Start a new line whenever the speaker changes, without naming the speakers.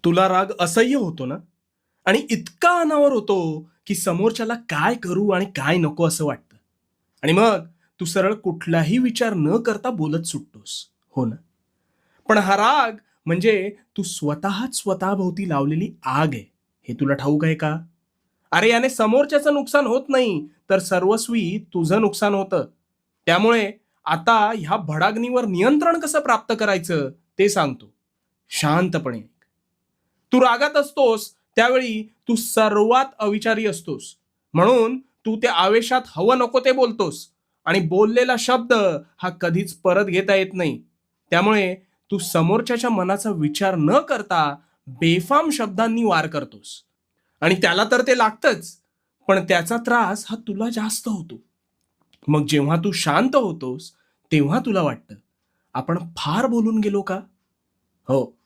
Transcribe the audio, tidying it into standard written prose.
तुला राग असह्य होतो ना? आणि इतका अनावर होतो, की समोरच्याला काय करू आणि काय नको असं वाटतं. आणि मग तू सरळ कुठलाही विचार न करता बोलत सुटतोस. हो ना? पण हा राग म्हणजे तू स्वतःच स्वतःभोवती लावलेली आग आहे. हे तुला ठाऊक आहे का? अरे याने समोरच्याचं नुकसान होत नाही, तर सर्वस्वी तुझं नुकसान होतं. त्यामुळे आता ह्या भडाग्नीवर नियंत्रण कसं प्राप्त करायचं ते सांगतो. शांतपणे ऐक. तू रागात असतोस त्यावेळी तू सर्वात अविचारी असतोस. म्हणून तू त्या आवेशात हवं नको ते बोलतोस आणि बोललेला शब्द हा कधीच परत घेता येत नाही. त्यामुळे तू समोरच्याच्या मनाचा विचार न करता बेफाम शब्दांनी वार करतोस. आणि त्याला तर ते लागतंच, पण त्याचा त्रास हा तुला जास्त होतो. मग जेव्हा तू शांत होतोस, तेव्हा तुला वाटतं, आपण फार बोलून गेलो का? हो.